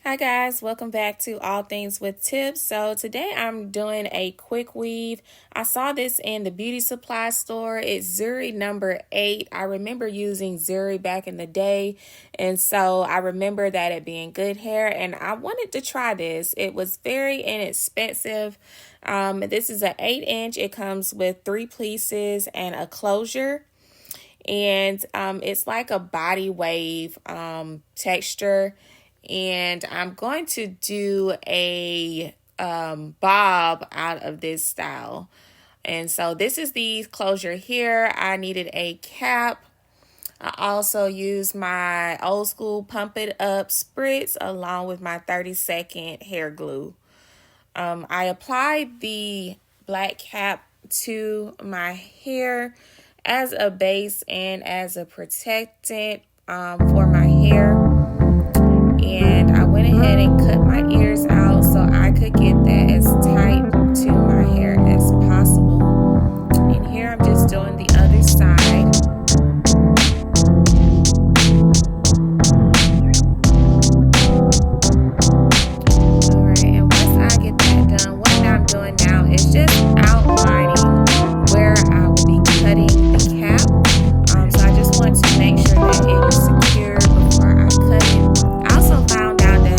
Hi guys, welcome back to All Things with Tips. So today I'm doing a quick weave. I saw this in the beauty supply store. It's Zury number 8. I remember using Zury back in the day, and so I remember that it being good hair, and I wanted to try this. It was very inexpensive. This is an 8-inch. It comes with 3 pieces and a closure. And it's like a body wave texture. And I'm going to do a bob out of this style. And so this is the closure here. I needed a cap. I also used my old school Pump It Up spritz along with my 30-second hair glue. I applied the black cap to my hair as a base and as a protectant for my hair. And I went ahead and cut my ears out so I could get that as tight to my hair as possible. And here I'm just doing the other side. Alright, and once I get that done, what I'm doing now is just outlining where I will be cutting the cap. So I just want to make sure that it is secure before I cut it. I also found out that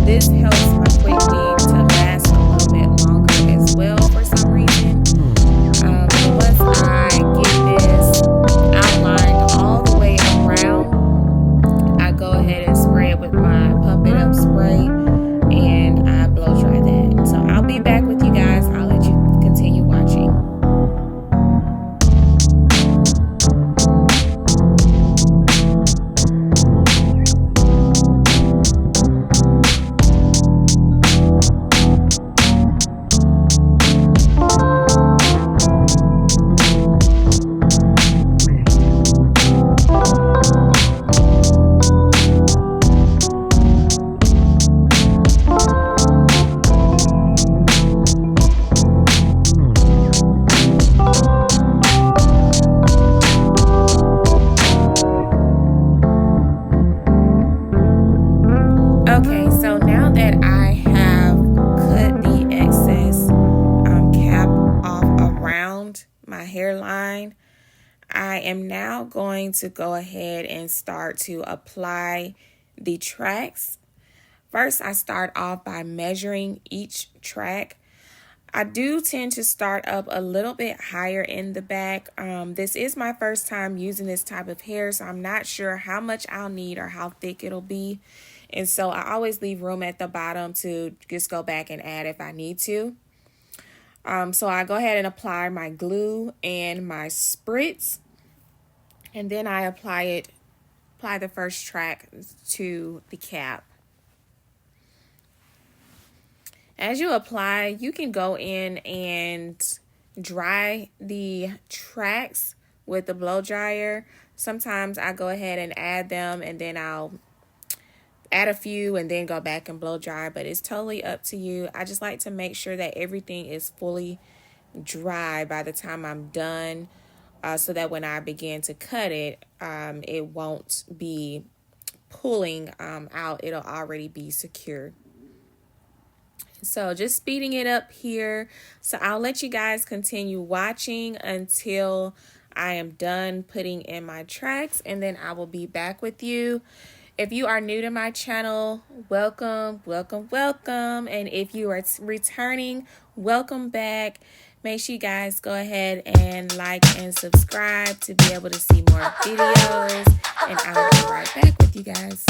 this helps my quick weave to last a little bit longer as well for some reason. Once I get this outlined all the way around, I go ahead and spray it with my Pump It Up spray and I blow dry that. So I'll be back with you guys. I'll let you continue watching. Okay, so now that I have cut the excess cap off around my hairline, I am now going to go ahead and start to apply the tracks. First, I start off by measuring each track. I do tend to start up a little bit higher in the back. This is my first time using this type of hair, so I'm not sure how much I'll need or how thick it'll be. And so I always leave room at the bottom to just go back and add if I need to. So I go ahead and apply my glue and my spritz. And then I apply the first track to the cap. As you apply, you can go in and dry the tracks with the blow dryer. Sometimes I go ahead and add them and then I'll add a few and then go back and blow dry, but it's totally up to you. I just like to make sure that everything is fully dry by the time I'm done, so that when I begin to cut it, it won't be pulling out. It'll already be secure. So just speeding it up here. So I'll let you guys continue watching until I am done putting in my tracks, and then I will be back with you. If you are new to my channel, welcome, welcome, welcome. And if you are returning, welcome back. Make sure you guys go ahead and like and subscribe to be able to see more videos. And I'll be right back with you guys.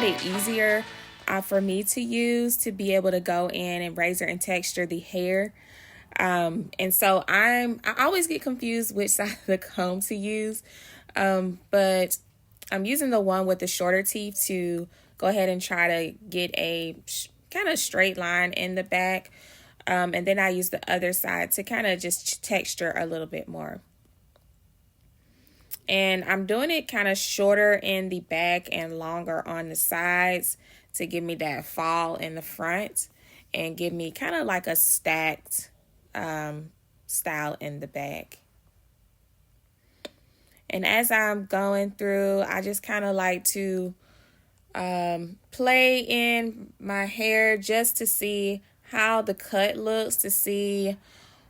bit easier for me to use to be able to go in and razor and texture the hair. And so I always get confused which side of the comb to use. But I'm using the one with the shorter teeth to go ahead and try to get a kind of straight line in the back. And then I use the other side to kind of just texture a little bit more. And I'm doing it kind of shorter in the back and longer on the sides to give me that fall in the front and give me kind of like a stacked style in the back. And as I'm going through, I just kind of like to play in my hair just to see how the cut looks, to see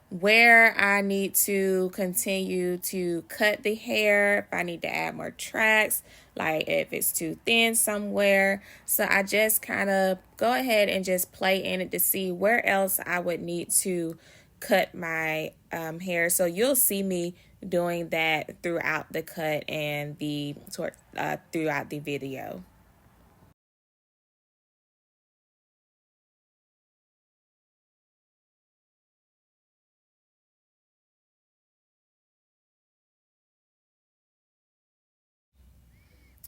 where I need to continue to cut the hair, if I need to add more tracks, like if it's too thin somewhere. So I just kind of go ahead and just play in it to see where else I would need to cut my hair. So you'll see me doing that throughout the cut and throughout the video.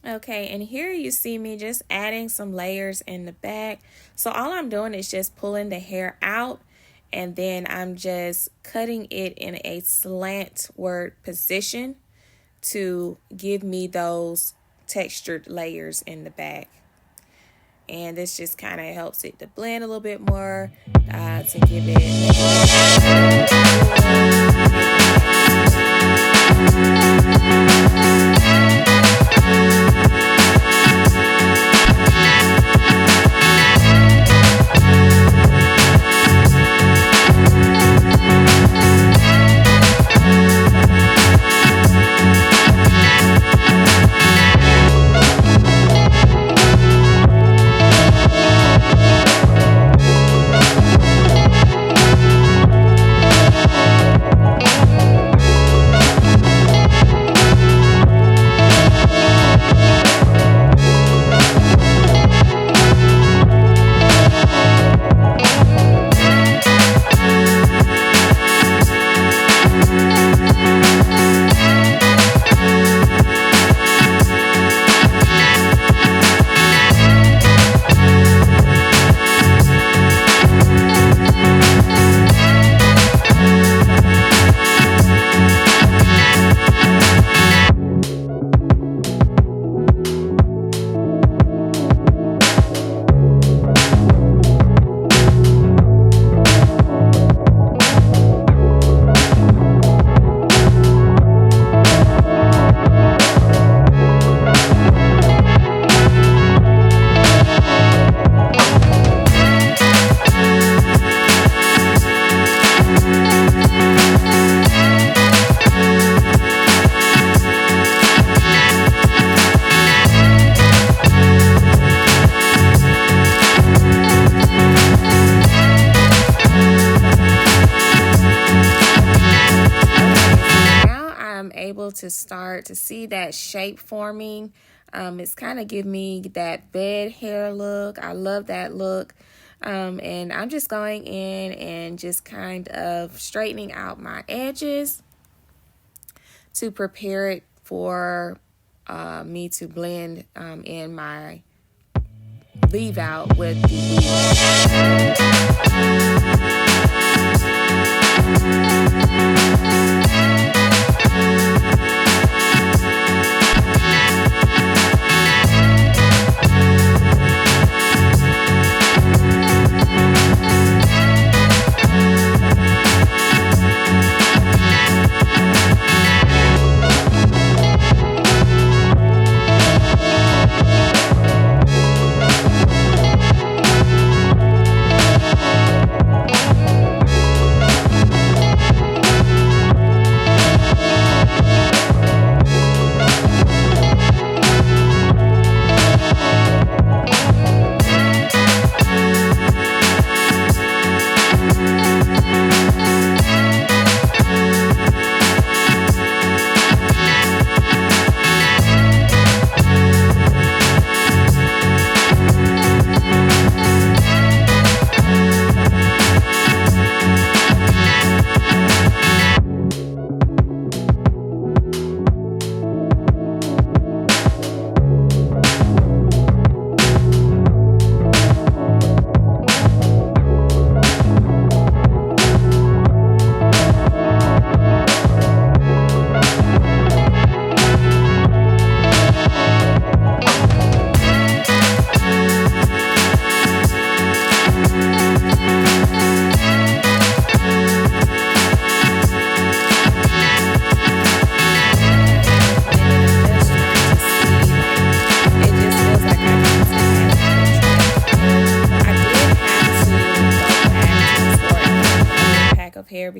Okay, and here you see me just adding some layers in the back. So all I'm doing is just pulling the hair out, and then I'm just cutting it in a slantward position to give me those textured layers in the back. And this just kind of helps it to blend a little bit more, to give it to start to see that shape forming. It's kind of give me that bed hair look. I love that look. And I'm just going in and just kind of straightening out my edges to prepare it for me to blend in my leave out with the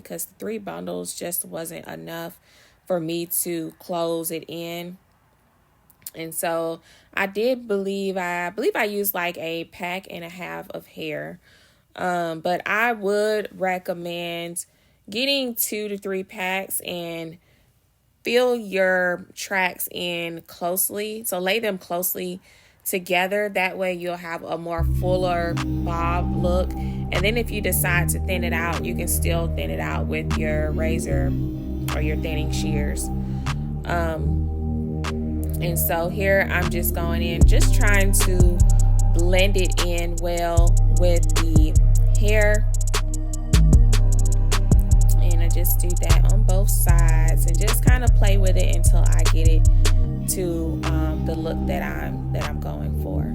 because the 3 bundles just wasn't enough for me to close it in. And so I believe I used like a pack and a half of hair. But I would recommend getting 2 to 3 packs and fill your tracks in closely. So lay them closely together. That way you'll have a more fuller bob look. And then if you decide to thin it out, you can still thin it out with your razor or your thinning shears. And so here I'm just going in, just trying to blend it in well with the hair. And I just do that on both sides and just kind of play with it until I get it to the look that I'm going for.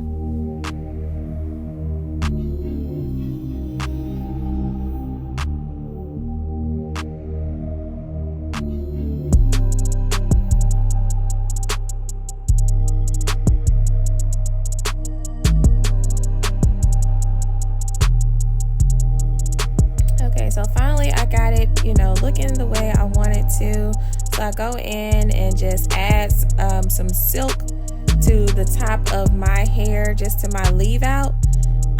So finally I got it, looking the way I wanted to. So I go in and just add some silk to the top of my hair, just to my leave out.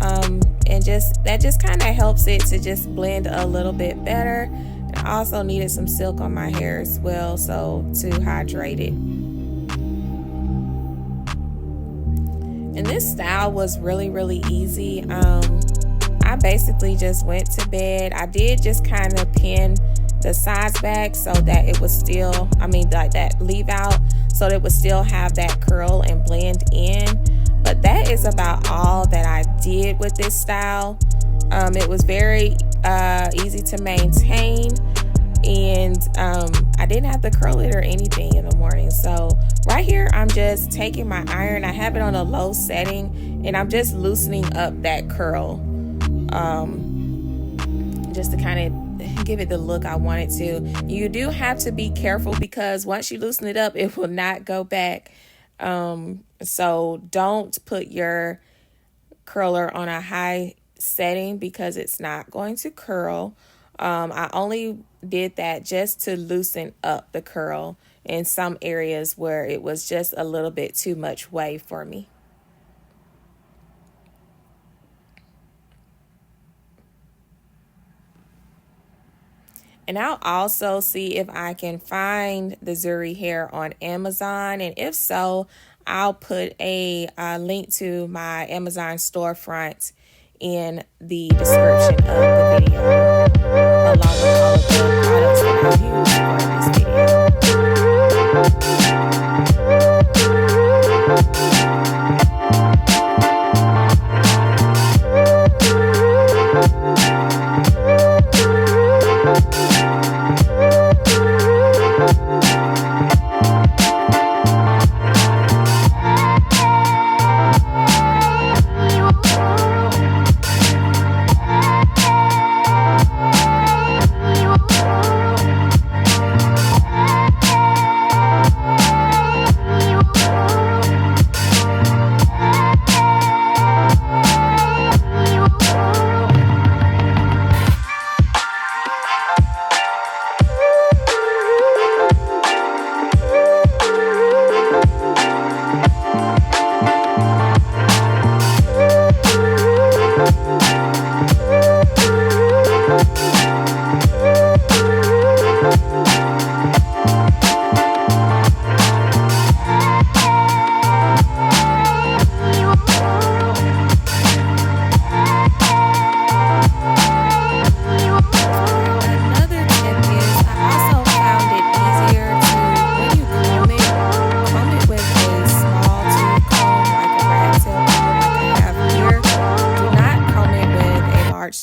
And that just kind of helps it to just blend a little bit better. And I also needed some silk on my hair as well, so to hydrate it. And this style was really, really easy. I basically just went to bed. I did just kind of pin the sides back so that it was still, that leave out, so that it would still have that curl and blend in. But that is about all that I did with this style. It was very easy to maintain, and I didn't have to curl it or anything in the morning. So right here, I'm just taking my iron. I have it on a low setting, and I'm just loosening up that curl. Just to kind of give it the look I want it to. You do have to be careful because once you loosen it up, it will not go back. So don't put your curler on a high setting because it's not going to curl. I only did that just to loosen up the curl in some areas where it was just a little bit too much wave for me. And I'll also see if I can find the Zury hair on Amazon. And if so, I'll put a link to my Amazon storefront in the description of the video, along with all of the products that I use for this video.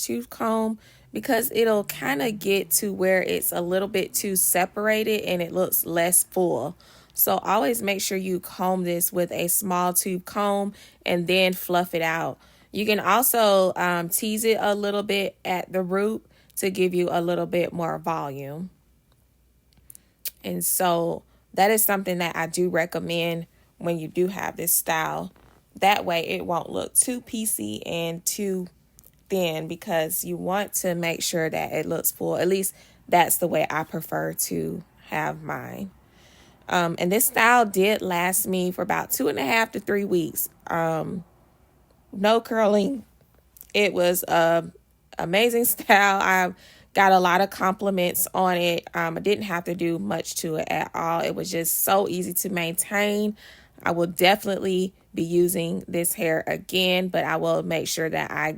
Tooth comb, because it'll kind of get to where it's a little bit too separated and it looks less full. So always make sure you comb this with a small tooth comb and then fluff it out. You can also tease it a little bit at the root to give you a little bit more volume. And so that is something that I do recommend when you do have this style. That way it won't look too piecey and too thin, because you want to make sure that it looks full. At least that's the way I prefer to have mine. And this style did last me for about 2.5 to 3 weeks. No curling. It was a amazing style. I got a lot of compliments on it. I didn't have to do much to it at all. It was just so easy to maintain. I will definitely be using this hair again, but I will make sure that I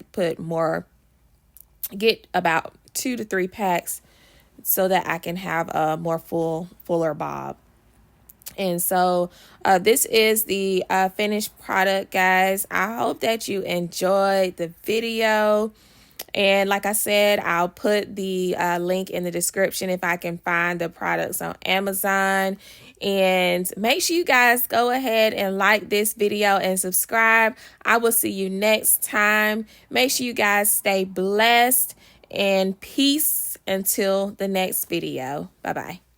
get about 2 to 3 packs so that I can have a more fuller bob. And so this is the finished product, guys. I hope that you enjoyed the video. And like I said, I'll put the link in the description if I can find the products on Amazon. And make sure you guys go ahead and like this video and subscribe. I will see you next time. Make sure you guys stay blessed and peace until the next video. Bye-bye.